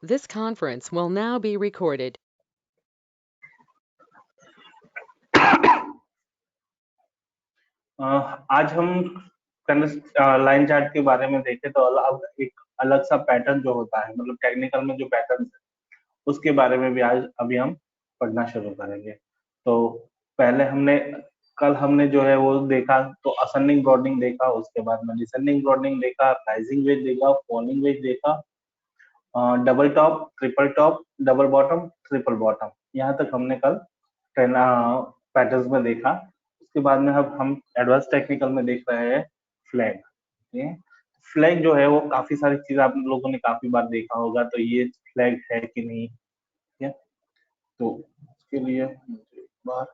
This conference will now be recorded. आज हम line chart के बारे में देखें तो एक अलग सा पैटर्न जो होता है, मतलब टेक्निकल में जो पैटर्न है उसके बारे में भी आज अभी हम पढ़ना शुरू करेंगे। तो पहले कल हमने जो है वो देखा, तो असेंडिंग ब्रॉडनिंग देखा, उसके बाद में डिसेंडिंग ब्रॉडनिंग देखा, राइजिंग वेज देखा, फॉलिंग वेज देखा, double top, triple top, double bottom, triple bottom, यहाँ तक हमने कल पैटर्न्स में देखा। उसके बाद में अब हम एडवांस टेक्निकल में देख रहे हैं फ्लैग। फ्लैग जो है वो काफी सारी चीज आप लोगों ने काफी बार देखा होगा, तो ये फ्लैग है कि नहीं, ठीक है। तो उसके लिए मुझे एक बार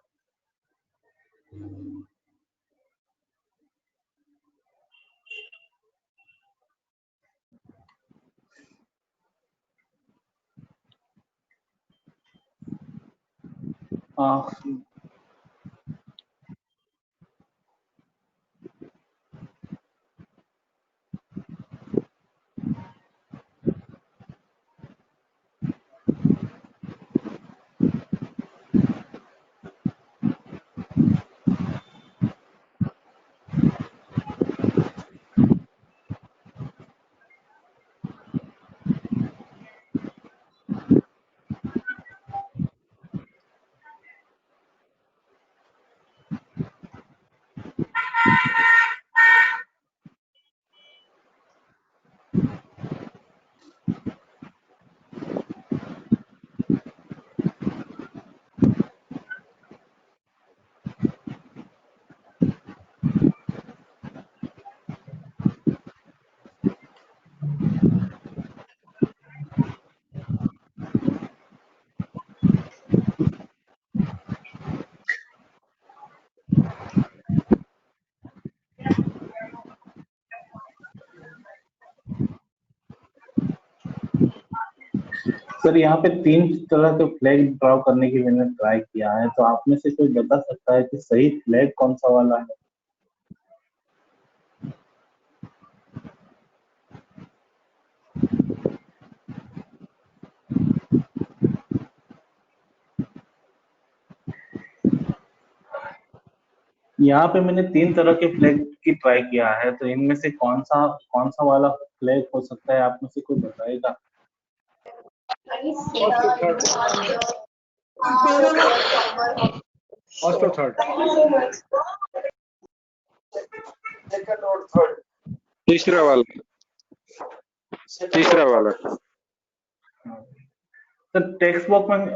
सर यहाँ पे 3 तरह के फ्लैग ड्रॉ करने की मैंने ट्राई किया है, तो आप में से कोई बता सकता है कि सही फ्लैग कौन सा वाला है? यहाँ पे मैंने 3 तरह के फ्लैग की ट्राई किया है, तो इनमें से कौन सा वाला फ्लैग हो सकता है, आप में से कोई बताएगा? फर्स्ट और थर्ड। तीसरा वाला। तो टेक्स्ट बॉक्स में,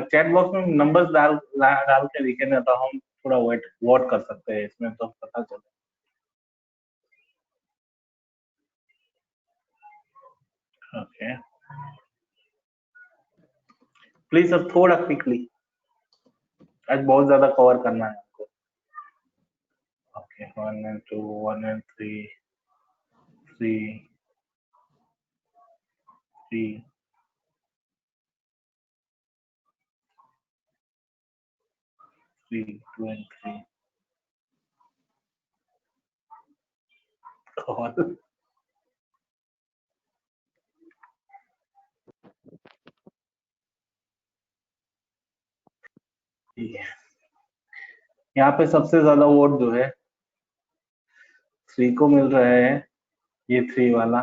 चैट बॉक्स में नंबर्स डाल के लिखे ना, तो हम थोड़ा वोट कर सकते हैं इसमें, तो पता चले। ओके, प्लीज सर थोड़ा क्विकली, आज बहुत ज्यादा कवर करना है आपको। Okay, 1 and 2, 1 and 3, 3, 3, 3, 2 and 3. Call यहाँ पे सबसे ज्यादा वोट जो है 3 को मिल रहे हैं, ये 3 वाला,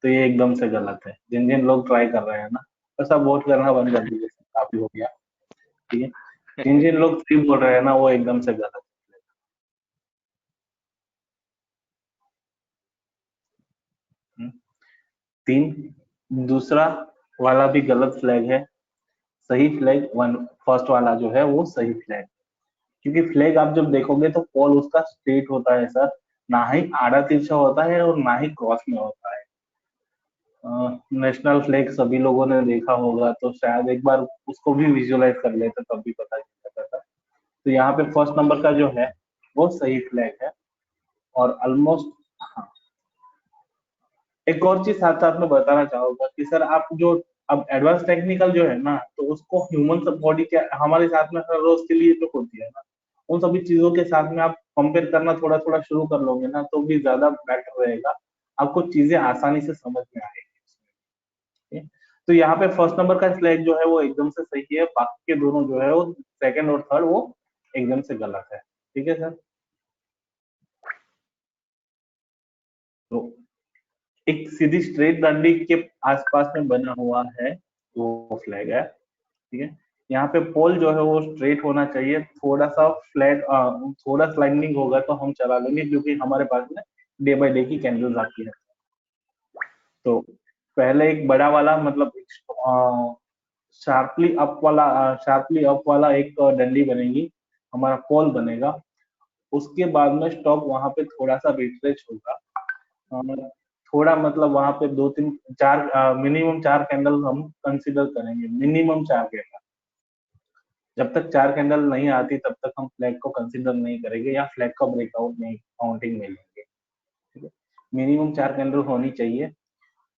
तो ये एकदम से गलत है। जिन जिन लोग ट्राई कर रहे हैं ना, तो सब वोट करना बंद कर दीजिए, काफी हो गया, ठीक है। जिन जिन लोग 3 बोल रहे हैं ना, वो एकदम से गलत है। 3 दूसरा वाला भी गलत फ्लैग है। सही फ्लैग फर्स्ट वाला जो है वो सही फ्लैग, क्योंकि फ्लैग आप जब देखोगे तो पोल उसका स्ट्रेट होता है सर, ना ही आड़ा तिरछा होता है और ना ही क्रॉस में होता है। नेशनल फ्लैग सभी लोगों ने देखा होगा, तो शायद एक बार उसको भी विजुअलाइज कर लेते तब भी पता चल जाता था। तो यहाँ पे फर्स्ट नंबर का जो है वो सही फ्लैग है। और ऑलमोस्ट, हाँ, एक और चीज साथ साथ में बताना चाहूंगा कि सर आप जो अब एडवांस टेक्निकल जो है ना, तो उसको ह्यूमन बॉडी के हमारे साथ में हर रोज के लिए जो होती है ना, उन सभी चीजों के साथ में आप कंपेयर करना थोड़ा थोड़ा शुरू कर लोगे ना, तो भी ज्यादा बेटर रहेगा, आपको चीजें आसानी से समझ में आएगी। तो यहाँ पे फर्स्ट नंबर का फ्लैग जो है वो एकदम से सही है, बाकी के दोनों जो है वो सेकंड और थर्ड वो एकदम से गलत है। ठीक है सर। तो एक सीधी स्ट्रेट डंडी के आसपास में बना हुआ है वो फ्लैग है। ठीक है। यहाँ पे पोल जो है वो स्ट्रेट होना चाहिए, थोड़ा सा फ्लैट थोड़ा स्लाइडिंग होगा तो हम चला लेंगे, क्योंकि हमारे पास में डे बाय डे की कैंडल्स आती है। तो पहले एक बड़ा वाला मतलब शार्पली अप वाला एक डंडी बनेगी, हमारा पोल बनेगा। उसके बाद में स्टॉक वहां पे थोड़ा सा रिट्रेच होगा, थोड़ा मतलब वहां पे 2 3 4 मिनिमम 4 कैंडल हम कंसिडर करेंगे, मिनिमम 4 कैंडल। जब तक 4 कैंडल नहीं आती तब तक हम फ्लैग को कंसिडर नहीं करेंगे या फ्लैग का ब्रेकआउट नहीं काउंटिंग में लेंगे। ठीक है। मिनिमम 4 कैंडल होनी चाहिए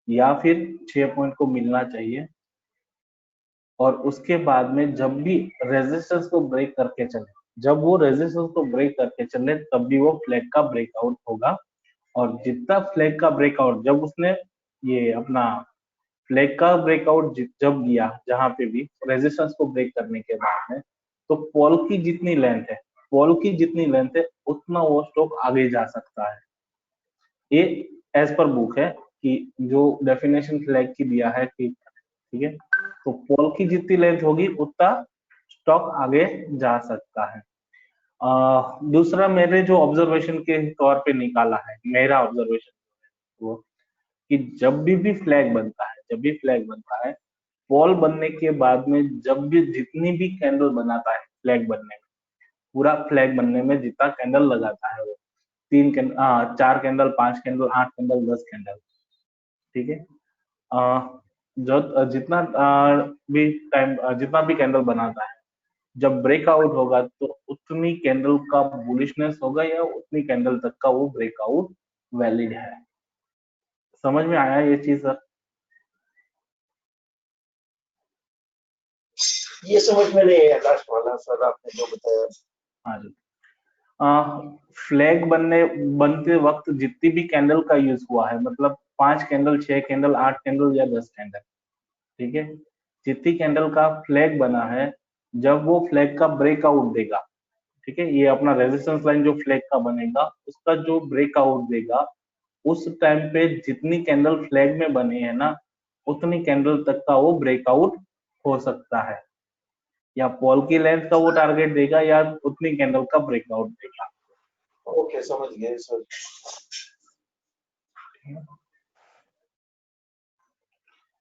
या फिर 6 पॉइंट को मिलना चाहिए। और उसके बाद में जब भी रेजिस्टेंस को ब्रेक करके चले, जब वो रेजिस्टेंस को ब्रेक करके चले तब भी वो फ्लैग का ब्रेकआउट होगा। और जितना फ्लैग का ब्रेकआउट जब उसने ये अपना फ्लैग का ब्रेकआउट जब दिया जहां पे भी रेजिस्टेंस को ब्रेक करने के बाद में, तो पोल की जितनी लेंथ है, पोल की जितनी लेंथ है उतना वो स्टॉक आगे जा सकता है। ये एज पर बुक है कि जो डेफिनेशन फ्लैग की दिया है कि ठीक है, तो पोल की जितनी लेंथ होगी उतना स्टॉक आगे जा सकता है। दूसरा मेरे जो ऑब्जर्वेशन के तौर पे निकाला है, मेरा ऑब्जर्वेशन वो कि जब भी फ्लैग बनता है पोल बनने के बाद में, जब भी जितनी भी कैंडल बनाता है फ्लैग बनने में, पूरा फ्लैग बनने में जितना कैंडल लगाता है वो 4 कैंडल 5 कैंडल 8 कैंडल 10 कैंडल। ठीक है। जो जितना भी कैंडल बनाता है जब ब्रेकआउट होगा तो उतनी कैंडल का बुलिशनेस होगा या उतनी कैंडल तक का वो ब्रेकआउट वैलिड है। समझ में आया ये चीज सर? ये समझ में नहीं है लास्ट वाला सर आपने जो बताया। हाँ जी। फ्लैग बनते वक्त जितनी भी कैंडल का यूज हुआ है, मतलब 5 कैंडल 6 कैंडल 8 कैंडल या 10 कैंडल, ठीक है, जितनी कैंडल का फ्लैग बना है, जब वो फ्लैग का ब्रेकआउट देगा, ठीक है, ये अपना रेजिस्टेंस लाइन जो फ्लैग का बनेगा उसका जो ब्रेकआउट देगा, उस टाइम पे जितनी कैंडल फ्लैग में बनी है ना उतनी कैंडल तक का वो ब्रेकआउट हो सकता है। या पोल की लेंथ का वो टारगेट देगा या उतनी कैंडल का ब्रेकआउट देगा। ओके समझ गए सर।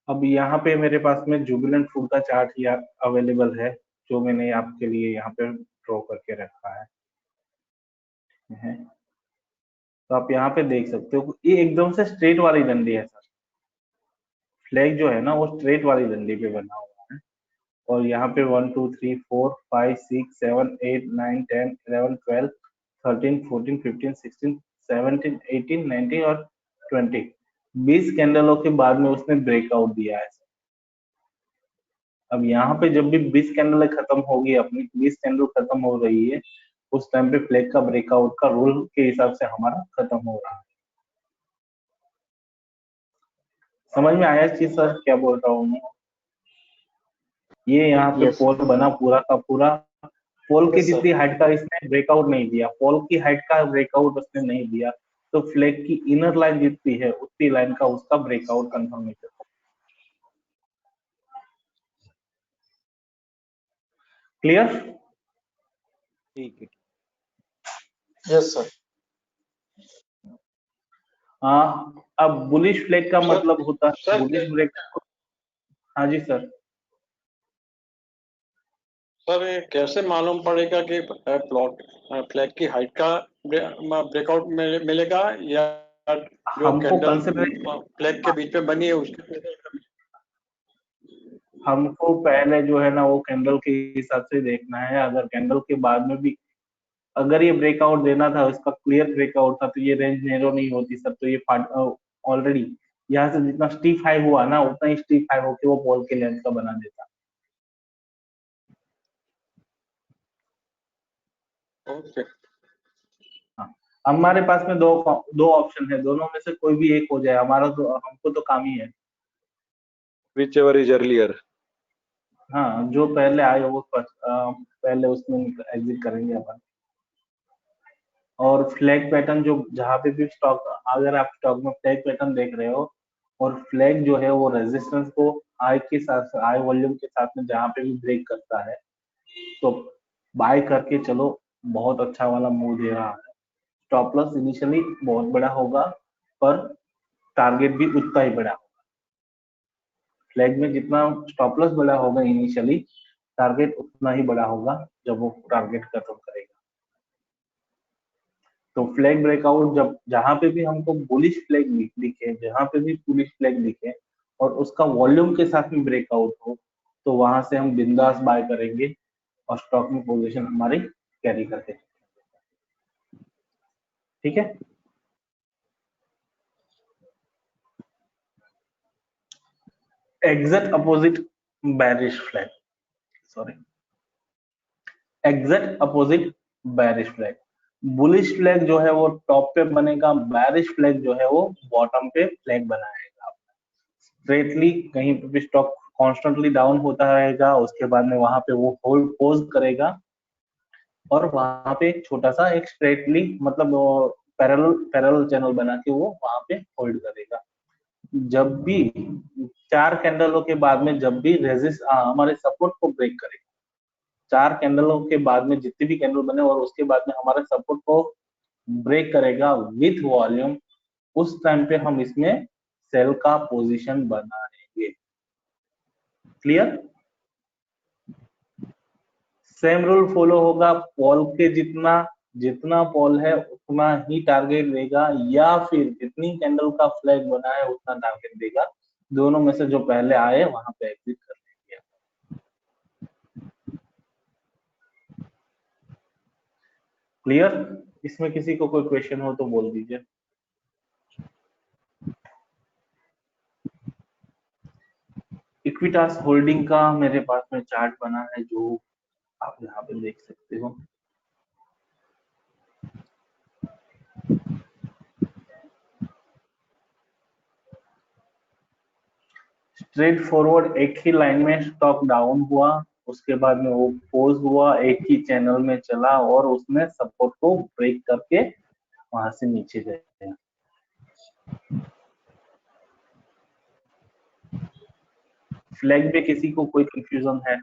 अब यहाँ पे मेरे पास में जुबिलेंट फूड का चार्ट ही अवेलेबल है, जो मैंने आपके लिए यहाँ पे ड्रॉ करके रखा है। तो आप यहाँ पे देख सकते हो ये एकदम से स्ट्रेट वाली डंडी है सर। फ्लैग जो है ना वो स्ट्रेट वाली डंडी पे बना हुआ है। और यहाँ पे 1 2 3 4 5 6 7 8 9 10 11 12 13 14 15 16 17 18 19 और 20 20 कैंडलों के बाद में उसने ब्रेकआउट दिया है। अब यहाँ पे जब भी 20 कैंडल खत्म होगी, अपनी 20 कैंडल खत्म हो रही है, उस टाइम पे फ्लैग का ब्रेकआउट का रूल के हिसाब से हमारा खत्म हो रहा है। समझ में आया चीज सर क्या बोल रहा हूँ मैं? ये यहाँ पे पोल बना पूरा का पूरा, पोल की जितनी हाइट का इसने ब्रेकआउट नहीं दिया, पोल की हाइट का ब्रेकआउट उसने नहीं दिया, तो फ्लैग की इनर लाइन जितनी है उतनी लाइन का उसका ब्रेकआउट कंफर्मेशन। क्लियर? ठीक है। Yes sir. हाँ, अब बुलिश फ्लैग का मतलब होता है बुलिश ब्रेक। हाँ जी सर। सर ये कैसे मालूम पड़ेगा कि फ्लैग की हाइट का ब्रेकआउट मिलेगा या जो हमको कैंडल फ्लैग के बीच में बनी है उसके? हमको पहले जो है ना वो कैंडल के हिसाब से देखना है। अगर कैंडल के बाद में भी अगर ये ब्रेकआउट देना था, इसका क्लियर ब्रेकआउट था, तो ये रेंज नैरो नहीं होती सर। तो ये ऑलरेडी यहाँ से जितना स्टीफ हाई हुआ ना उतना ही स्टीफ हाई होके वो पोल के लेंथ का बना देता। ओके। हाँ, हमारे पास में दो ऑप्शन है, दोनों में से कोई भी एक हो जाए हमारा तो हमको तो काम ही है। whichever is earlier. हाँ, जो पहले आए वो पहले उसमें एग्जिट करेंगे अपन। और फ्लैग पैटर्न जो जहाँ पे भी स्टॉक, अगर आप स्टॉक में फ्लैग पैटर्न देख रहे हो और फ्लैग जो है वो रेजिस्टेंस को हाई के साथ, हाई वॉल्यूम के साथ में जहाँ पे भी ब्रेक करता है तो बाय करके चलो, बहुत अच्छा वाला मूव दे रहा है। स्टॉप लॉस इनिशियली बहुत बड़ा होगा पर टारगेट भी उतना ही बड़ा होगा। फ्लैग में जितना स्टॉप लॉस बड़ा होगा इनिशियली, टारगेट उतना ही बड़ा होगा जब वो टारगेट खत्म करेगा। तो फ्लैग ब्रेकआउट जब जहां पे भी हमको बुलिश फ्लैग दिखे, जहां पे भी बुलिश फ्लैग दिखे और उसका वॉल्यूम के साथ में ब्रेकआउट हो, तो वहां से हम बिंदास बाय करेंगे और स्टॉक में पोजीशन हमारी कैरी करके, ठीक है। Exact opposite bearish flag, sorry, exact opposite bearish flag. Bullish flag जो है वो टॉप पे बनेगा, बेरिश फ्लैग जो है वो बॉटम पे फ्लैग बनाएगा। स्ट्रेटली कहीं पे भी स्टॉक कॉन्स्टेंटली डाउन होता रहेगा, उसके बाद में वहां पे वो होल्ड पोज करेगा और वहां पे एक छोटा सा एक स्ट्रेटली मतलब पैरेलल चैनल बना के वो वहां पे होल्ड करेगा। जब भी 4 कैंडलों के बाद में जब भी रेजिस्ट हमारे सपोर्ट को ब्रेक करेगा, 4 कैंडलों के बाद में जितने भी कैंडल बने और उसके बाद में हमारे सपोर्ट को ब्रेक करेगा विथ वॉल्यूम, उस टाइम पे हम इसमें सेल का पोजीशन बनाएंगे। क्लियर? सेम रूल फॉलो होगा, पॉल के जितना पॉल है उतना ही टारगेट देगा, या फिर जितनी कैंडल का फ्लैग बना है उतना टारगेट देगा। दोनों में से जो पहले आए वहां पे एग्जिट कर लेंगे। क्लियर? इसमें किसी को कोई क्वेश्चन हो तो बोल दीजिए। इक्विटास होल्डिंग का मेरे पास में चार्ट बना है जो आप यहाँ पे देख सकते हो। स्ट्रेट फॉरवर्ड एक ही लाइन में स्टॉक डाउन हुआ, उसके बाद में वो पोज हुआ, एक ही चैनल में चला और उसने सपोर्ट को ब्रेक करके वहां से नीचे गया। फ्लैग में किसी को कोई कंफ्यूजन है?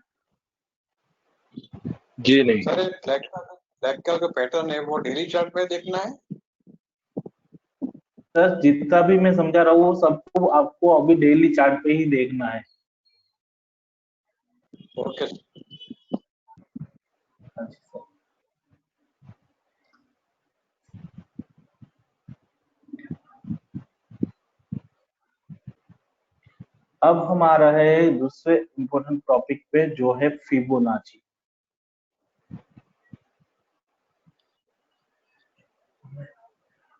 जी नहीं सर फ्लैग का जो पैटर्न है वो डेली चार्ट में देखना है? सर जितना भी मैं समझा रहा हूँ वो सबको आपको अभी डेली चार्ट पे ही देखना है। ओके। अब हम आ रहे हैं दूसरे इम्पोर्टेंट टॉपिक पे जो है फिबोनाची।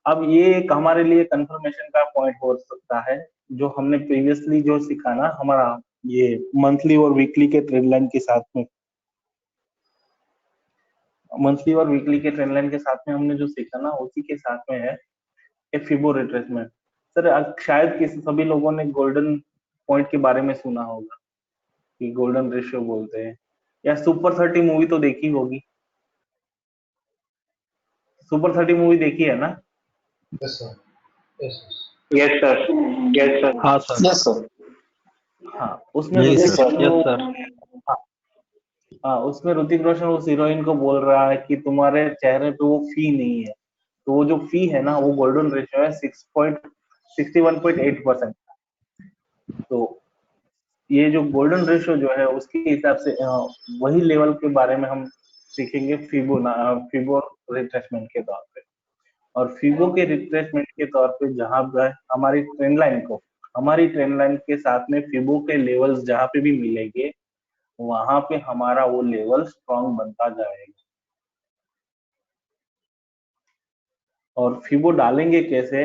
अब ये एक हमारे लिए कंफर्मेशन का पॉइंट हो सकता है, जो हमने प्रीवियसली जो सीखा ना हमारा ये मंथली और वीकली के ट्रेंड लाइन के साथ में, मंथली और वीकली के ट्रेंड लाइन के साथ में हमने जो सीखा ना उसी के साथ में है एक फिबो रिट्रेसमेंट। सर शायद किसी सभी लोगों ने गोल्डन पॉइंट के बारे में सुना होगा कि गोल्डन रेशियो बोलते हैं, या सुपर 30 मूवी तो देखी होगी। सुपर 30 मूवी देखी है ना? Yes sir, yes yes sir, yes sir, हाँ सर, यस सर, हाँ, उसमें नहीं ऋतिक सर, रोशन यस वो- सर, हाँ, उसमें ऋतिक रोशन उस हीरोइन को बोल रहा है कि तुम्हारे चेहरे पे वो फी नहीं है, तो वो जो फी है ना वो गोल्डन रेशियो है 61.8%। तो ये जो गोल्डन रेशियो जो है उसके हिसाब से वही लेवल के बारे में हम सीखेंगे फिबो रिट्रेसमेंट के तौर पे। और फिबो के रिट्रेसमेंट के तौर पे जहां पर हमारी ट्रेंड लाइन के साथ में फिबो के लेवल्स जहां पे भी मिलेंगे वहां पे हमारा वो लेवल स्ट्रॉन्ग बनता जाएगा। और फिबो डालेंगे कैसे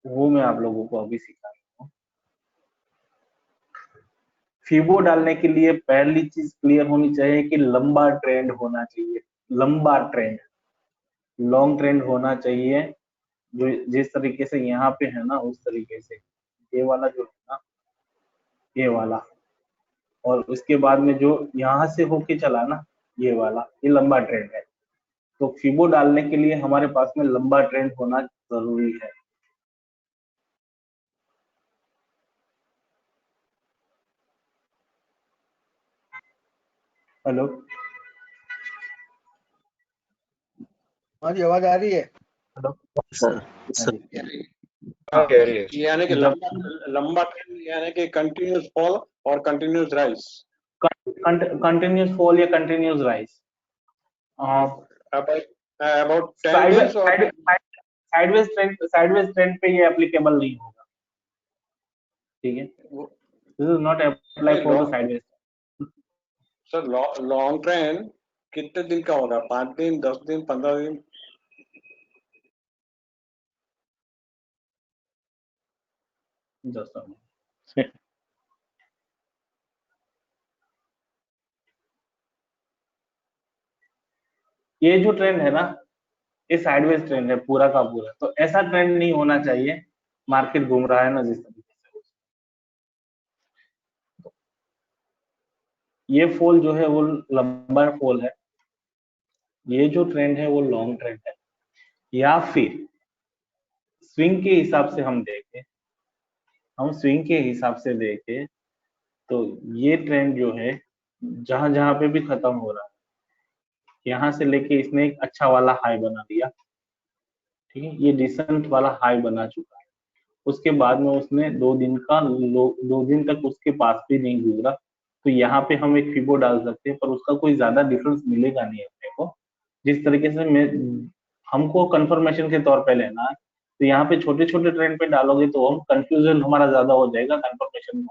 वो मैं आप लोगों को अभी सिखा रहा हूँ। फिबो डालने के लिए पहली चीज क्लियर होनी चाहिए कि लंबा ट्रेंड होना चाहिए, लंबा ट्रेंड, लॉन्ग ट्रेंड होना चाहिए। जो जिस तरीके से यहाँ पे है ना उस तरीके से ये वाला जो है ना ये वाला, और उसके बाद में जो यहाँ से होके चला ना ये वाला, ये लंबा ट्रेंड है। तो फिबो डालने के लिए हमारे पास में लंबा ट्रेंड होना जरूरी है। हेलो, हमारी आवाज आ रही है? हेलो सर हाँ जी। हाँ, कह रही है। यानी कि जब लंबा ट्रेंड यानी कि कंटिन्यूस फॉल और कंटिन्यूस राइज। कंटिन्यूस फॉल या कंटिन्यूस राइज, अबाउट 10 days और साइडवेज ट्रेंड पे ये एप्लीकेबल नहीं होगा, ठीक है। This is not apply for the sideways. Sir long trend कितने दिन का होगा? 5 दिन, 10 दिन, 15 दिन? Just a minute. ये जो ट्रेंड है ना, ये साइडवेज ट्रेंड है पूरा का पूरा, तो ऐसा ट्रेंड नहीं होना चाहिए। मार्केट घूम रहा है ना जिस तरीके से, ये फॉल जो है वो लंबा फॉल है, ये जो ट्रेंड है वो लॉन्ग ट्रेंड है। या फिर स्विंग के हिसाब से हम देखें, हम स्विंग के हिसाब से देखें तो ये ट्रेंड जो है जहां जहां पे भी खत्म हो रहा है, यहाँ से लेके इसने एक अच्छा वाला हाई बना दिया, ठीक है, ये डिसेंट वाला हाई बना चुका है। उसके बाद में उसने 2 दिन का लो, 2 दिन तक उसके पास भी नहीं गुजरा, तो यहाँ पे हम एक फिबो डाल सकते हैं, पर उसका कोई ज्यादा डिफरेंस मिलेगा नहीं अपने को। जिस तरीके से मैं हमको कंफर्मेशन के तौर पे लेना है, तो यहाँ पे छोटे छोटे ट्रेंड पे डालोगे तो हम कंफ्यूजन हमारा ज्यादा हो जाएगा कंफर्मेशन में।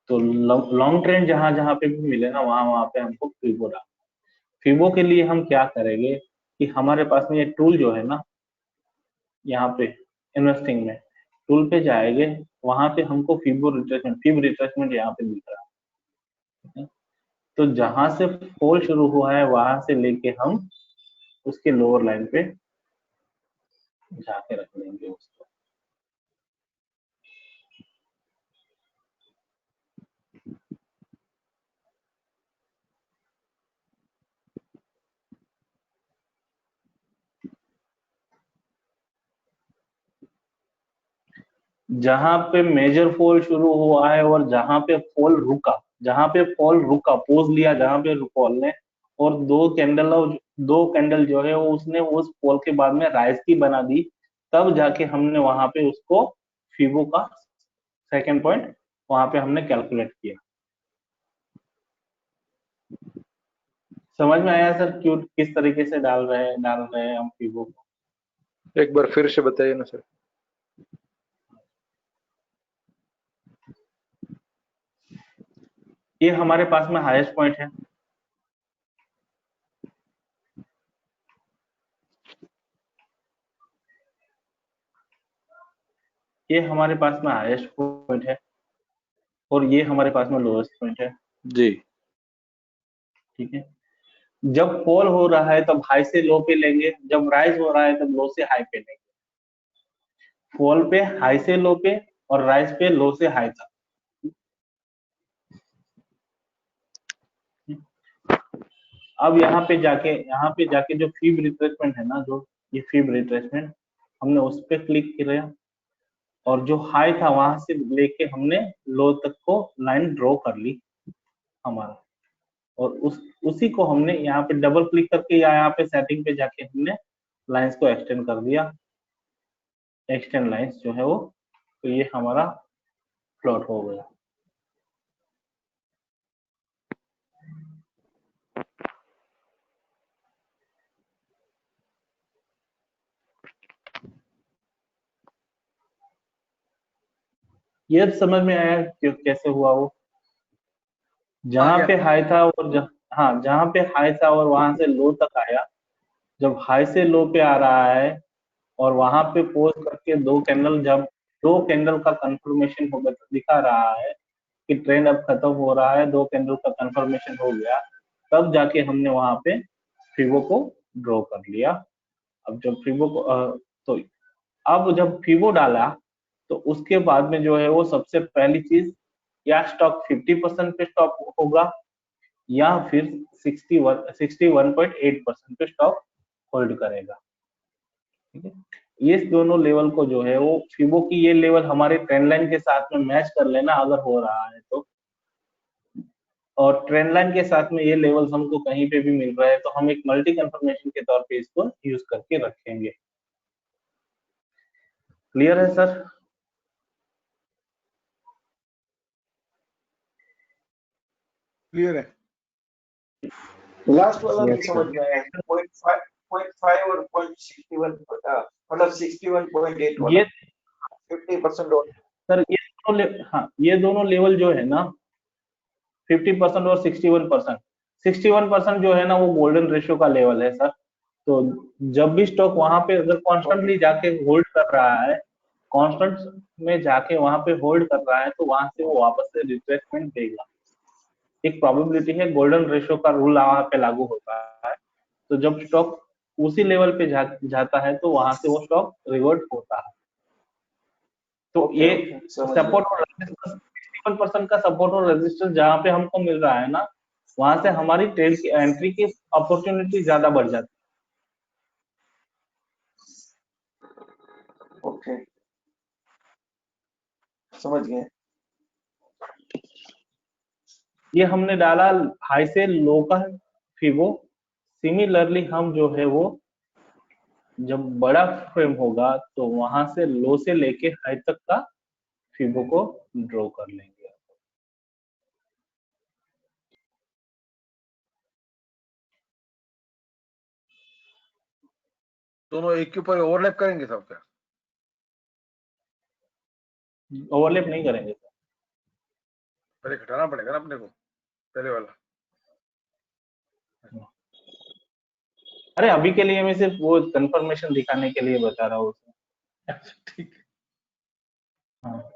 तो लॉन्ग ट्रेंड जहां जहां पे भी मिले ना वहां वहां पे हमको फिबो डाल। फिबो के लिए हम क्या करेंगे कि हमारे पास में ये टूल जो है ना, यहाँ पे इन्वेस्टिंग में टूल पे जाएंगे, वहां पे हमको फिब रिट्रेसमेंट यहाँ पे दिख रहा है, ठीक है? तो जहां से फॉल शुरू हुआ है वहां से लेके हम उसके लोअर लाइन पे जाके रख लेंगे उसको। जहां पे मेजर फॉल शुरू हुआ है और जहां पे फॉल रुका, जहां पे फॉल रुका पोज लिया जहां पे फॉल ने, और दो कैंडल जो है वो उसने उस फॉल के बाद में राइज की बना दी, तब जाके हमने वहां पे उसको फिबो का सेकंड पॉइंट वहां पे हमने कैलकुलेट किया। समझ में आया सर क्यों किस तरीके से डाल रहे हैं हम फिबो को? एक बार फिर से बताइए ना सर। ये हमारे पास में हाईएस्ट पॉइंट है, ये हमारे पास में हाईएस्ट पॉइंट है, और ये हमारे पास में लोएस्ट पॉइंट है, जी ठीक है। जब फॉल हो रहा है तब हाई से लो पे लेंगे, जब राइज हो रहा है तब लो से हाई पे लेंगे। फॉल पे हाई से लो पे, और राइज पे लो से हाई तक। अब यहाँ पे जाके जो फीब रिट्रेसमेंट है ना, जो ये फीब रिट्रेसमेंट हमने उस पर क्लिक किया, और जो हाई था वहां से लेके हमने लो तक को लाइन ड्रॉ कर ली हमारा, और उसी को हमने यहाँ पे डबल क्लिक करके या यहाँ पे सेटिंग पे जाके हमने लाइंस को एक्सटेंड कर दिया, एक्सटेंड लाइंस जो है वो, तो ये हमारा प्लॉट हो गया। ये अब समझ में आया कैसे हुआ वो, जहां पे हाई था और हाँ जहां पे हाई था और वहां से लो तक आया, जब हाई से लो पे आ रहा है और वहां पे पोज करके जब दो कैंडल का कंफर्मेशन हो गया, दिखा रहा है कि ट्रेंड अब खत्म हो रहा है, 2 कैंडल का कंफर्मेशन हो गया, तब जाके हमने वहां पे फिबो को ड्रॉ कर लिया। अब जब फिबो को तो अब जब फिबो डाला तो उसके बाद में जो है वो सबसे पहली चीज, या स्टॉक 50% पे स्टॉप होगा या फिर 61.8% पे स्टॉक होल्ड करेगा। ठीक है, ये दोनों लेवल को जो है वो फिबो की ये लेवल हमारे ट्रेंड लाइन के साथ में मैच कर लेना अगर हो रहा है तो, और ट्रेंड लाइन के साथ में ये लेवल्स हमको कहीं पे भी मिल रहा है तो हम एक मल्टी कंफर्मेशन के तौर पे इसको यूज करके रखेंगे। क्लियर है सर? क्लियर है। लास्ट वाला Yes, नहीं sir. समझ में आया, 0.5 और 0.61, मतलब 61.8 वाला ये 50% और सर हाँ, ये दोनों लेवल जो है ना 50% और 61%, 61% जो है ना वो गोल्डन रेशियो का लेवल है सर। तो जब भी स्टॉक वहां पे अगर कॉन्स्टेंटली जाके होल्ड कर रहा है, कांस्टेंट में जाके वहां पे होल्ड कर रहा है तो वहां से वो वापस से रिट्रेसमेंट देगा। एक प्रोबेबिलिटी है, गोल्डन रेशियो का रूल वहां पे लागू होता है। तो जब स्टॉक उसी लेवल पे जाता है तो वहां से वो स्टॉक रिवर्ट होता है। तो ये सपोर्ट और रेजिस्टेंस, 61% का सपोर्ट और रेजिस्टेंस जहां पे हमको मिल रहा है ना, वहां से हमारी ट्रेड की एंट्री की अपॉर्चुनिटी ज्यादा बढ़ जाती है। ओके, समझ गए। ये हमने डाला हाई से लो का फिबो। सिमिलरली हम जो है वो जब बड़ा फ्रेम होगा तो वहां से लो से लेके हाई तक का फिबो को ड्रॉ कर लेंगे। दोनों एक के ऊपर ओवरलैप करेंगे सब क्या? ओवरलैप नहीं करेंगे सर। पहले घटाना पड़ेगा ना अपने को, पहले वाला। अरे अभी के लिए मैं सिर्फ वो कंफर्मेशन दिखाने के लिए बता रहा हूँ। ठीक है। हाँ,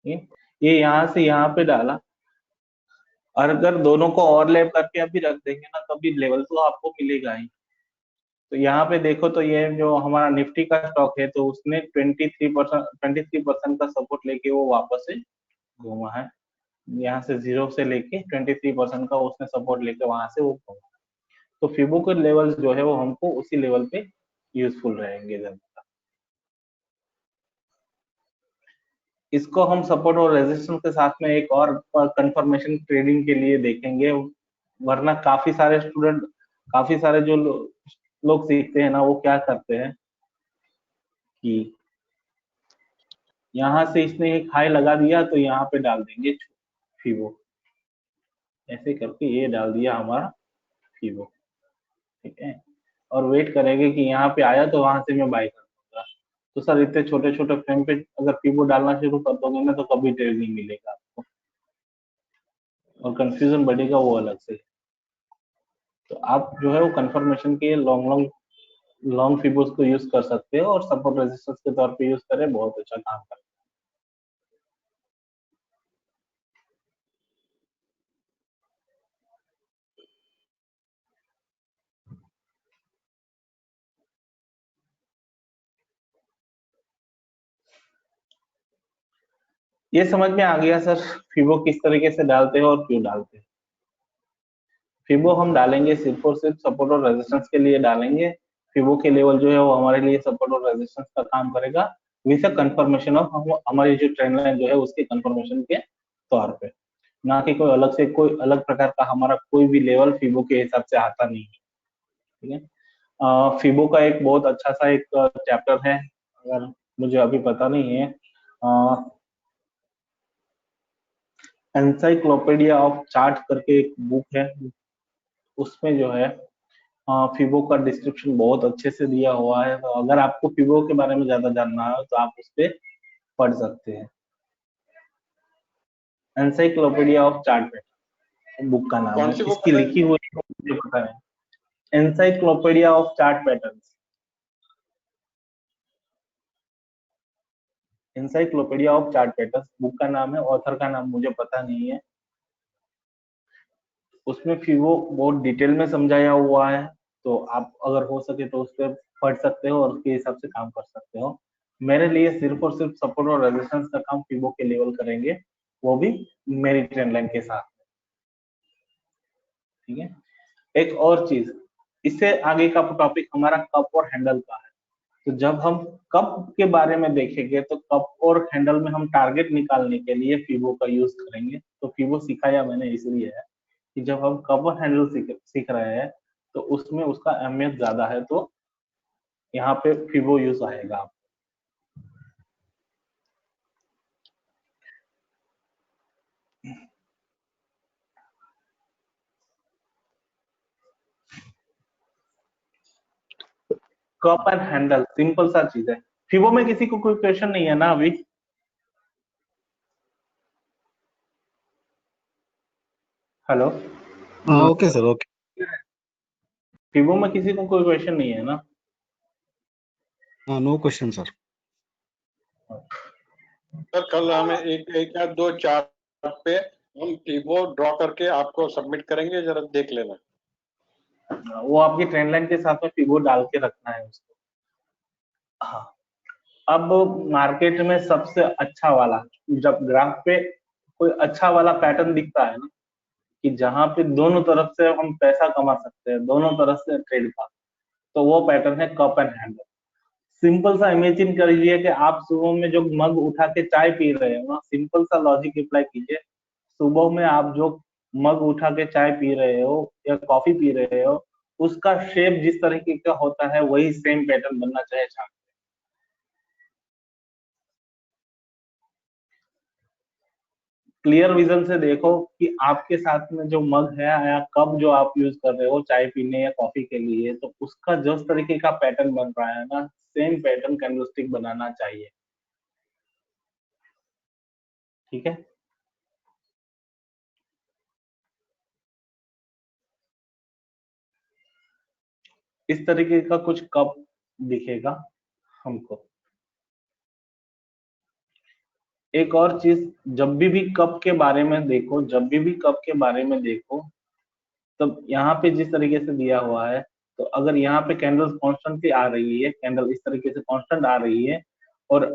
ये यहाँ से यहाँ पे डाला, और अगर दोनों को ओवरलैप करके अभी रख देंगे ना तभी लेवल तो आपको मिलेगा ही। तो यहाँ पे देखो तो ये जो हमारा निफ्टी का स्टॉक है तो उसने 23% का सपोर्ट लेके वो वापस से घूमा है। यहाँ से 0 से लेके 23% का उसने सपोर्ट लेके वहां से वो घूमा। तो फिबो के लेवल्स जो है वो हमको उसी लेवल पे यूजफुल रहेंगे ज्यादा। इसको हम सपोर्ट और रेजिस्टेंस के साथ में एक और कंफर्मेशन ट्रेडिंग के लिए देखेंगे, वरना काफी सारे जो लोग सीखते हैं ना वो क्या करते हैं कि यहाँ से इसने एक हाई लगा दिया तो यहाँ पे डाल देंगे फिबो, ऐसे करके ये डाल दिया हमारा फिबो। ठीक है, और वेट करेंगे कि यहाँ पे आया तो वहां से मैं बाय कर दूंगा। तो सर इतने छोटे छोटे फ्रेम पे अगर फिबो डालना शुरू कर दोगे ना तो कभी ट्रेड नहीं मिलेगा आपको, और कंफ्यूजन बढ़ेगा वो अलग से। तो आप जो है वो कंफर्मेशन के लॉन्ग फिबोस को यूज कर सकते हो और सपोर्ट रेजिस्टेंस के तौर पे यूज करें, बहुत अच्छा काम करता है। ये समझ में आ गया सर फिबो किस तरीके से डालते हो और क्यों डालते हैं। फिबो हम डालेंगे सिर्फ और सिर्फ सपोर्ट और रेजिस्टेंस के लिए डालेंगे। फिबो के लेवल जो है वो हमारे लिए सपोर्ट और रेजिस्टेंस का काम करेगा, विथ अ कंफर्मेशन ऑफ हमारी जो ट्रेंड लाइन जो है उसके कंफर्मेशन के तौर पे, ना कि कोई अलग से कोई अलग प्रकार का हमारा कोई भी लेवल फिबो के हिसाब से आता नहीं है। ठीक है, फिबो का एक बहुत अच्छा सा एक चैप्टर है, अगर मुझे अभी पता नहीं है, एनसाइक्लोपीडिया ऑफ चार्ट करके एक बुक है, उसमें जो है फिबो का डिस्क्रिप्शन बहुत अच्छे से दिया हुआ है। तो अगर आपको फिबो के बारे में ज्यादा जानना है तो आप उस पर पढ़ सकते हैं। Encyclopedia of chart pattern book का नाम कौन है, सी बुक इसकी है? लिखी हुई है मुझे पता है, encyclopedia of chart patterns. Encyclopedia of chart patterns book का नाम है, ऑथर का नाम मुझे पता नहीं है। उसमें फिबो बहुत डिटेल में समझाया हुआ है, तो आप अगर हो सके तो उस पर पढ़ सकते हो और उसके हिसाब से काम कर सकते हो। मेरे लिए सिर्फ और सिर्फ सपोर्ट और रेजिस्टेंस का काम फिबो के लेवल करेंगे, वो भी मेरी ट्रेंड लाइन के साथ। ठीक है, एक और चीज, इससे आगे का टॉपिक हमारा कप और हैंडल का है। तो जब हम कप के बारे में देखेंगे तो कप और हैंडल में हम टारगेट निकालने के लिए फिबो का यूज करेंगे। तो फिबो सिखाया मैंने इसलिए है कि जब हम कप और हैंडल सीख रहे हैं तो उसमें उसका अहमियत ज्यादा है, तो यहाँ पे फिबो यूज आएगा। कप एंड हैंडल सिंपल सा चीज है। फिबो में किसी को कोई क्वेश्चन नहीं है ना अभी? Hello, okay sir, okay. फिबो में किसी को कोई क्वेश्चन नहीं है ना? No question sir. सर कल हमें एक या दो चार्ट पे हम फिबो ड्रॉ करके आपको सबमिट करेंगे, जरा देख लेना। वो आपकी ट्रेंड लाइन के साथ में फिबो डाल के रखना है उसको। हाँ, अब मार्केट में सबसे अच्छा वाला, जब ग्राफ पे कोई अच्छा वाला पैटर्न दिखता है ना, कि जहां पे दोनों तरफ से हम पैसा कमा सकते हैं, दोनों तरफ से ट्रेड का, तो वो पैटर्न है कप एंड हैंडल। सिंपल सा इमेजिन करिए कि आप सुबह में जो मग उठा के चाय पी रहे हो ना, सिंपल सा लॉजिक अप्लाई कीजिए। सुबह में आप जो मग उठा के चाय पी रहे हो या कॉफी पी रहे हो, उसका शेप जिस तरीके का होता है वही सेम पैटर्न बनना चाहिए चार्ट। क्लियर विजन से देखो कि आपके साथ में जो मग है या कप जो आप यूज कर रहे हो चाय पीने या कॉफी के लिए, तो उसका जिस तरीके का पैटर्न बन रहा है ना, सेम पैटर्न कैंडलस्टिक बनाना चाहिए। ठीक है, इस तरीके का कुछ कप दिखेगा हमको। एक और चीज, जब भी कप के बारे में देखो, जब भी कप के बारे में देखो, तब यहाँ पे जिस तरीके से दिया हुआ है, तो अगर यहाँ पे कैंडल्स कॉन्स्टेंटली आ रही है, कैंडल इस तरीके से कांस्टेंट आ रही है, और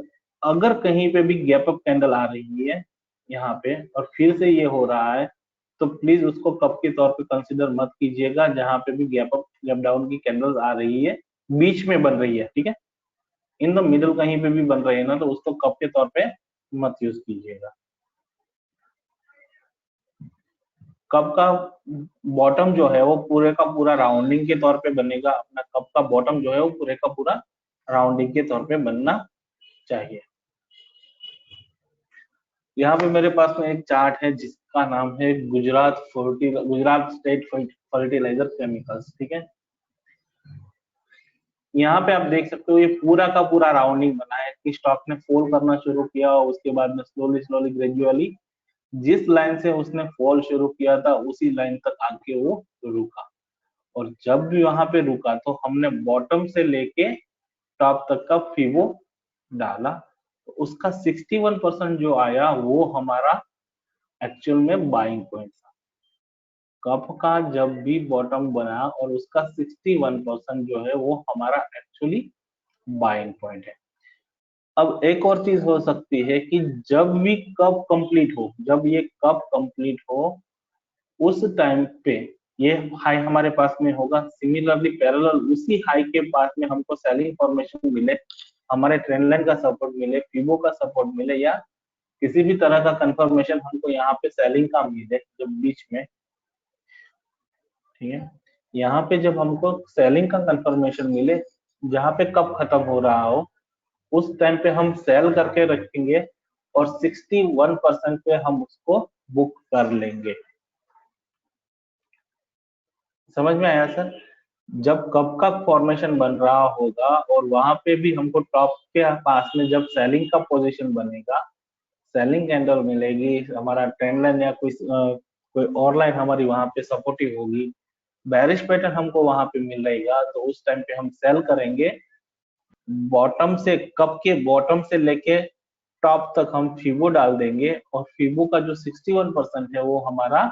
अगर कहीं पे भी गैप अप कैंडल आ रही है यहाँ पे और फिर से ये हो रहा है, तो प्लीज उसको कप के तौर पे कंसिडर मत कीजिएगा। जहां पे भी गैप अप गैप डाउन की कैंडल्स आ रही है, बीच में बन रही है, ठीक है, इन द मिडल कहीं पे भी बन रही है ना, तो उसको कप के तौर पे मत यूज कीजिएगा। कप का बॉटम जो है वो पूरे का पूरा राउंडिंग के तौर पे बनेगा। अपना कप का बॉटम जो है वो पूरे का पूरा राउंडिंग के तौर पे बनना चाहिए। यहाँ पे मेरे पास में एक चार्ट है जिसका नाम है गुजरात स्टेट फर्टिलाइजर केमिकल्स। ठीक है, यहाँ पे आप देख सकते हो ये पूरा का पूरा राउंडिंग बना है कि स्टॉक ने फॉल करना शुरू किया और उसके बाद में स्लोली स्लोली ग्रेजुअली जिस लाइन से उसने फॉल शुरू किया था उसी लाइन तक आके वो रुका। और जब भी वहां पे रुका तो हमने बॉटम से लेके टॉप तक का फिबो डाला, तो उसका 61% जो आया वो हमारा एक्चुअल में बाइंग पॉइंट था। कप का जब भी बॉटम बना और उसका 61% जो है वो हमारा एक्चुअली बाइंग पॉइंट है। अब एक और चीज हो सकती है कि जब भी कप कंप्लीट हो, जब ये कप कंप्लीट हो उस टाइम पे ये हाई हमारे पास में होगा, सिमिलरली पैरेलल उसी हाई के पास में हमको सेलिंग फॉर्मेशन मिले, हमारे ट्रेंड लाइन का सपोर्ट मिले, फिबो का सपोर्ट मिले, या किसी भी तरह का कंफर्मेशन हमको यहाँ पे सेलिंग का मिले जब बीच में, ठीक है, यहाँ पे जब हमको सेलिंग का कंफर्मेशन मिले जहाँ पे कप खत्म हो रहा हो, उस टाइम पे हम सेल करके रखेंगे और 61% पे हम उसको बुक कर लेंगे। समझ में आया सर? जब कप का फॉर्मेशन बन रहा होगा और वहां पे भी हमको टॉप के पास में जब सेलिंग का पोजीशन बनेगा, सेलिंग कैंडल मिलेगी, हमारा ट्रेंड लाइन या कोई और लाइन हमारी वहां पे सपोर्टिव होगी, बेरिश पैटर्न हमको वहां पे मिल रहेगा, तो उस टाइम पे हम सेल करेंगे। बॉटम से, कप के बॉटम से लेके टॉप तक हम फिबो डाल देंगे और फिबो का जो 61% है वो हमारा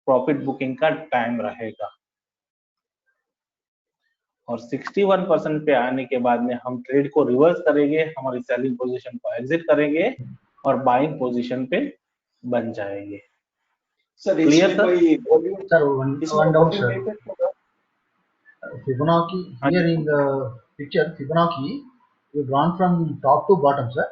प्रॉफिट बुकिंग का टाइम रहेगा। और 61% पे आने के बाद में हम ट्रेड को रिवर्स करेंगे, हमारी सेलिंग पोजीशन को एग्जिट करेंगे और बाइंग पोजीशन पे बन जाएंगे। सर Clear, इसमें sir? कोई volume Sir, one doubt, volume sir. Effect होगा? Fibonacci, here in the picture, Fibonacci, you've gone from top to bottom, sir.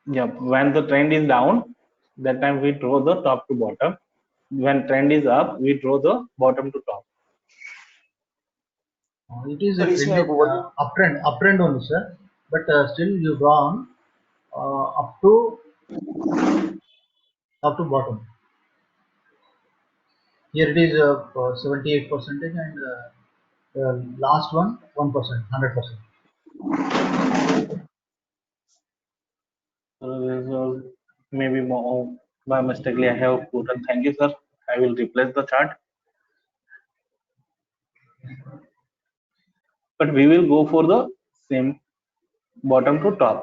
Yeah, when the trend is down, that time we draw the top to bottom. When trend is up, we draw the bottom to top. It is a Sir, इसमें trend, volume uptrend only, sir. But still you've gone up to bottom. Here it is 78% and the last one 1%, 100%. Maybe more by mistakenly I have put on. Thank you, sir. I will replace the chart. But we will go for the same bottom to top.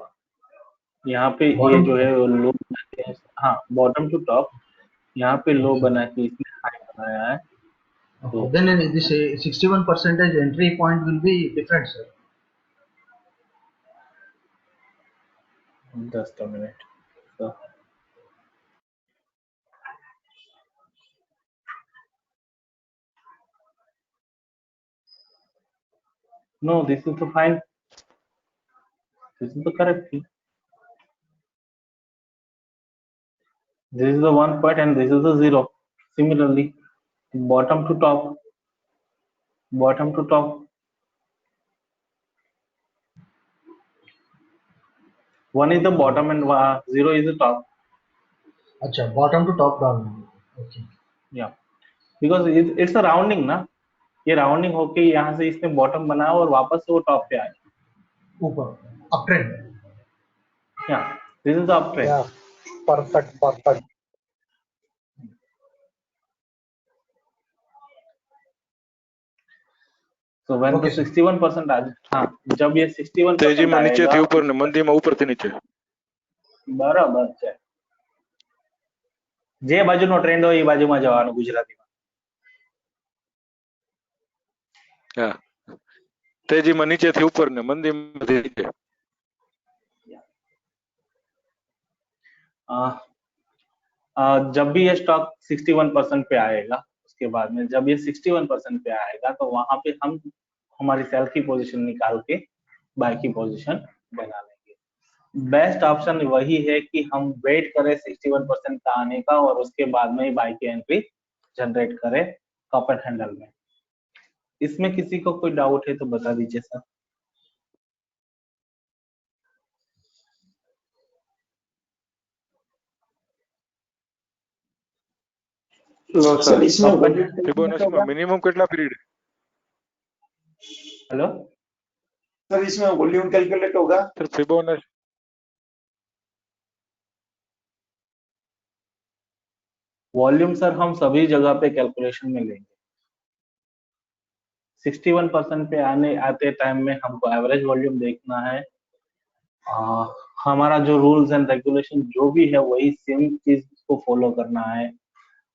यहाँ पे ये Bottom जो to है लो बनाते हैं, हाँ bottom to top, यहाँ पे लो Okay. बना के इसमें हाई बनाया है। Okay. Then this 61% entry point will be different, sir. Just a minute. So, no, this is the fine. This is the correct thing. This is the 1 point and this is the 0. Similarly, bottom to top, bottom to top. One is the bottom and 0 is the top. Acha, bottom to top down. Okay. Yeah, because it's a rounding ना, ये rounding होके यहाँ से इसने bottom बनाया और वापस से वो टॉप पे आया। ऊपर uptrend. Yeah, this is the uptrend. Yeah, perfect. So when Okay, the sir. 61% आ जाए, हाँ जब ये 61% तेजी में नीचे थी आएगा, ऊपर ने मंदी में ऊपर थी नीचे બરાબર છે, જે બાજુનો ટ્રેન્ડ હોય એ બાજુમાં જવાનું ગુજરાતીમાં। हाँ तेजी में नीचे थी ऊपर ने मंदी में थी नीचे जब भी ये स्टॉक 61% पे आएगा, उसके बाद में जब ये 61% पे आएगा तो वहां पे हम हमारी सेल की पोजीशन निकाल के बाय की पोजीशन बना लेंगे। बेस्ट ऑप्शन वही है कि हम वेट करें 61% का आने का और उसके बाद में ही बाय की एंट्री जनरेट करें कप एंड हैंडल में। इसमें किसी को कोई डाउट है तो बता दीजिए सर। No, sir sir. इसमें Up and- वॉल्यूम फिबोनाची में मिनिमम કેટલા पीरियड हेलो सर इसमें वॉल्यूम कैलकुलेट होगा? सर फिबोनाची वॉल्यूम सर हम सभी जगह पे कैलकुलेशन में लेंगे। 61% पे आते टाइम में हमको एवरेज वॉल्यूम देखना है। हमारा जो रूल्स एंड रेगुलेशन जो भी है वही सेम चीज को फॉलो करना है।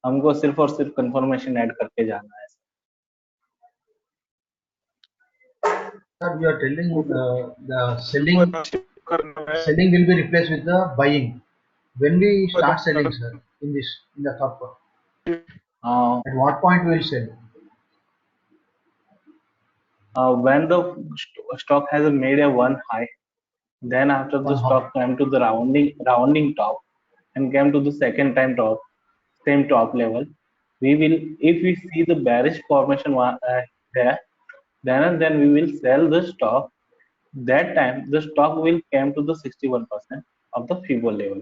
हमको सिर्फ और सिर्फ कंफर्मेशन ऐड करके जाना है। Sir, you are telling the selling will be replaced with the buying. When we start selling, sir, in the cup, at what point we will sell? When the stock has made a one high, then after the One stock came to the rounding top and came to the second time top, same top level, we will, if we see the bearish formation there, then we will sell the stock. That time the stock will come to the 61% of the FIBO level.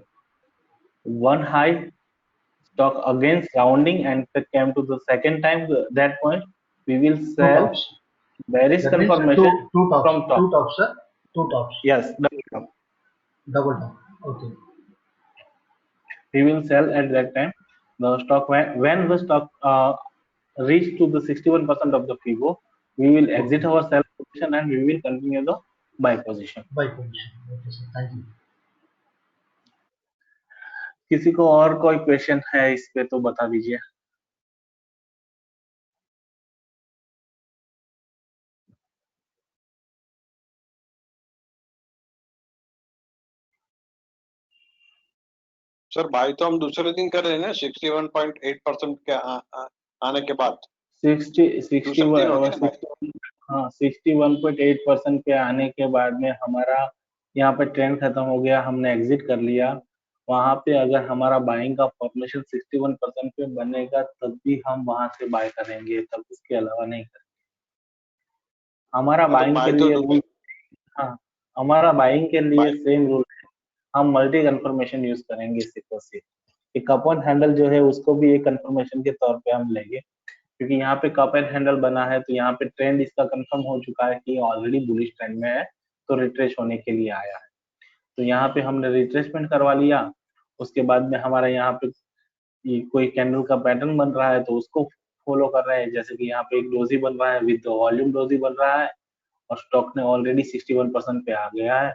One high stock against rounding and came to the second time, that point we will Two sell tops. bearish That means confirmation two tops. from top. Two tops, sir. Two tops. Yes, double top. Double top. Okay. We will sell at that time the stock when the stock reach to the 61% of the FIBO, we will exit our sell position and we will continue the buy position. Buy position. Okay, sir. Thank you. किसी को और कोई question है इस पे तो बता दीजिए। सर बाई तो हम दूसरे दिन कर रहे हैं ना 61.8% के आने के बाद 61.8% के आने के बाद में हमारा यहाँ पे ट्रेंड खत्म हो गया, हमने एग्जिट कर लिया। वहां पे अगर हमारा बाइंग का फॉर्मेशन 61% पे बनेगा तब भी हम वहां से बाय करेंगे, तब उसके अलावा नहीं करेंगे। हमारा बाइंग के लिए रूल, हाँ हमारा बाइंग के लिए सेम रूल है, हम मल्टी कंफर्मेशन यूज करेंगे सिर्फ से। कप एंड हैंडल जो है उसको भी एक कंफर्मेशन के तौर पे हम लेंगे, क्योंकि यहाँ पे कप एंड हैंडल बना है तो यहाँ पे ट्रेंड इसका कंफर्म हो चुका है कि ऑलरेडी बुलिश ट्रेंड में है, तो रिट्रेस होने के लिए आया है। तो यहाँ पे हमने रिट्रेसमेंट करवा लिया। उसके बाद में हमारा यहाँ पे ये कोई कैंडल का पैटर्न बन रहा है तो उसको फॉलो कर रहे हैं। जैसे कि यहाँ पे एक डोजी बन रहा है, विद वॉल्यूम डोजी बन रहा है और स्टॉक ने ऑलरेडी 61% पे आ गया है,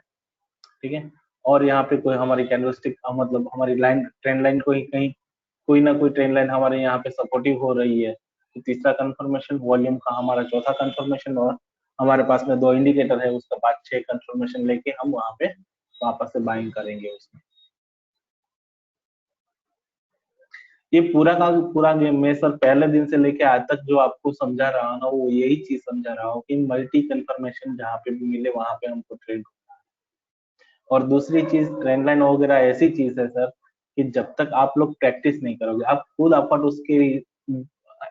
ठीक है। और यहाँ पे कोई हमारी कैंडलस्टिक मतलब हमारी लाइन, ट्रेंड लाइन कोई ना कोई ट्रेंड लाइन हमारे यहाँ पे सपोर्टिव हो रही है। तो तीसरा कंफर्मेशन वॉल्यूम का हमारा चौथा कंफर्मेशन, और हमारे पास में 2 इंडिकेटर है, उसका 5-6 कंफर्मेशन लेके हम वहां पे वापस से बाइंग करेंगे उसमें। ये पूरा का पूरा गेम मैं सर पहले दिन से लेके आज तक जो आपको समझा रहा हूँ ना, वो यही चीज समझा रहा हूँ कि मल्टी कंफर्मेशन जहाँ पे भी मिले वहां पे हमको ट्रेड करना है। और दूसरी चीज, ट्रेंड लाइन वगैरह ऐसी चीज है सर कि जब तक आप लोग प्रैक्टिस नहीं करोगे, आप खुद एफर्ट उसके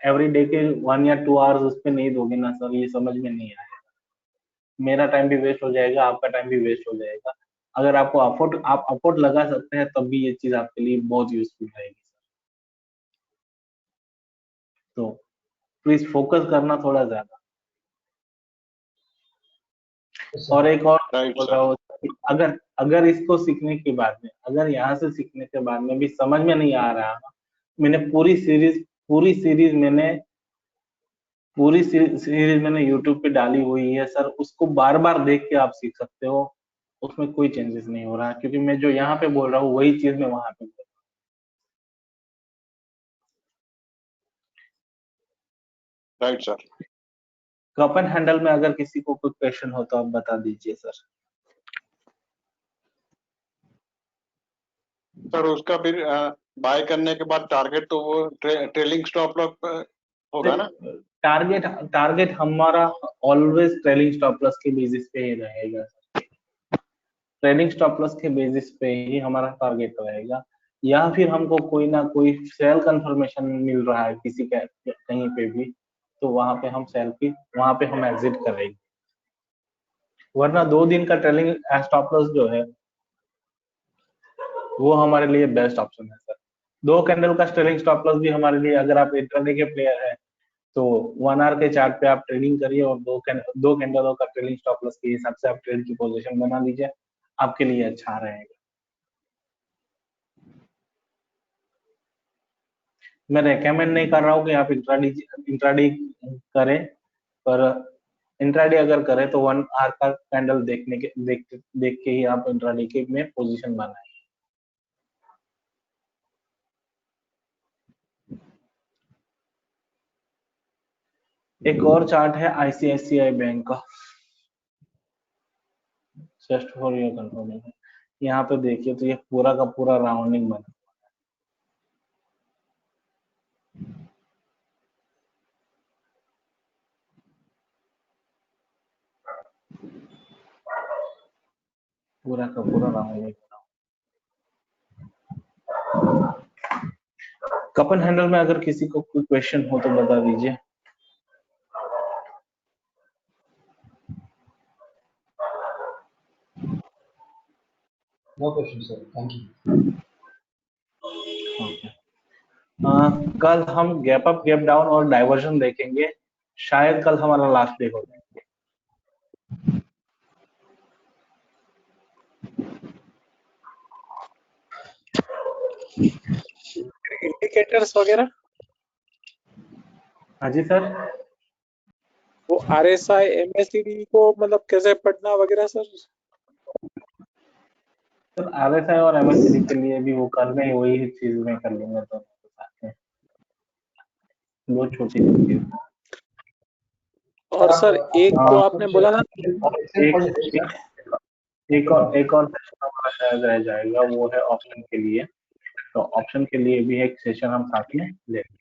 एवरी डे के 1 या 2 आवर्स उस पर नहीं दोगे ना सर, ये समझ में नहीं आएगा। मेरा टाइम भी वेस्ट हो जाएगा, आपका टाइम भी वेस्ट हो जाएगा। अगर आपको आप अफोर्ट लगा सकते हैं तब भी ये चीज आपके लिए बहुत यूजफुल रहेगी। तो प्लीज फोकस करना थोड़ा ज्यादा। और एक और बोल रहा हूँ, अगर इसको सीखने के बाद में, अगर यहाँ से सीखने के बाद में भी समझ में नहीं आ रहा, मैंने पूरी सीरीज मैंने यूट्यूब पे डाली हुई है सर, उसको बार बार देख के आप सीख सकते हो, उसमें कोई चेंजेस नहीं हो रहा, क्योंकि मैं जो यहाँ पे बोल रहा हूँ वही चीज मैं वहां पे बोल रहा हूँ। Right sir. Cup and handle में अगर किसी को कोई क्वेश्चन हो तो आप बता दीजिए सर। सर उसका फिर बाय करने के बाद टारगेट तो वो ट्रेलिंग स्टॉप लॉस होगा ना? टारगेट हमारा ऑलवेज ट्रेलिंग स्टॉप लॉस के बेसिस पे ही रहेगा। ट्रेलिंग स्टॉप लॉस के बेसिस पे ही हमारा टारगेट रहेगा, या फिर हमको कोई ना कोई सेल कंफर्मेशन मिल रहा है किसी के कहीं पे भी, तो वहां पे हम वहां पे हम एग्जिट करेंगे। वरना 2 दिन का ट्रेलिंग स्टॉप लॉस जो है वो हमारे लिए बेस्ट ऑप्शन है सर। 2 कैंडल का ट्रेलिंग स्टॉप लॉस भी हमारे लिए, अगर आप इंट्राडे के प्लेयर है तो 1 आवर के चार्ट पे आप ट्रेडिंग करिए और 2 कैंडलों का ट्रेलिंग स्टॉप लॉस के हिसाब से आप ट्रेड की पोजीशन बना लीजिए, आपके लिए अच्छा रहेगा। मैं रेकमेंड नहीं कर रहा हूँ कि आप इंट्राडे करें, पर इंट्राडे अगर करें तो 1 आवर का कैंडल देख के ही आप इंट्राडे के में पोजीशन बनाएं। एक और चार्ट है आईसीआईसीआई बैंक का, जस्ट फॉर योर कंफर्मेशन। यहाँ पे देखिए तो ये पूरा का पूरा राउंडिंग बना, पूरा का पूरा राउंडिंग। कप एंड हैंडल में अगर किसी को कोई क्वेश्चन हो तो बता दीजिए। No question, sir. Thank you. कल हम गैप अप, गैप डाउन और डाइवर्जन देखेंगे। शायद कल हमारा लास्ट डे होगा। इंडिकेटर्स वगैरह, हाँ जी सर। वो आरएसआई एमएससीडी को मतलब कैसे पढ़ना वगैरह सर? सर आरएसआई और एमएससीडी के लिए भी वो कल में वही चीज में कर लेंगे, तो साथ में बहुत छोटी चीज। और सर एक तो आपने बोला था एक और सेशन हमारा शायद रह जाएगा, वो है ऑप्शन के लिए। तो ऑप्शन के लिए भी एक सेशन हम साथ में लेंगे।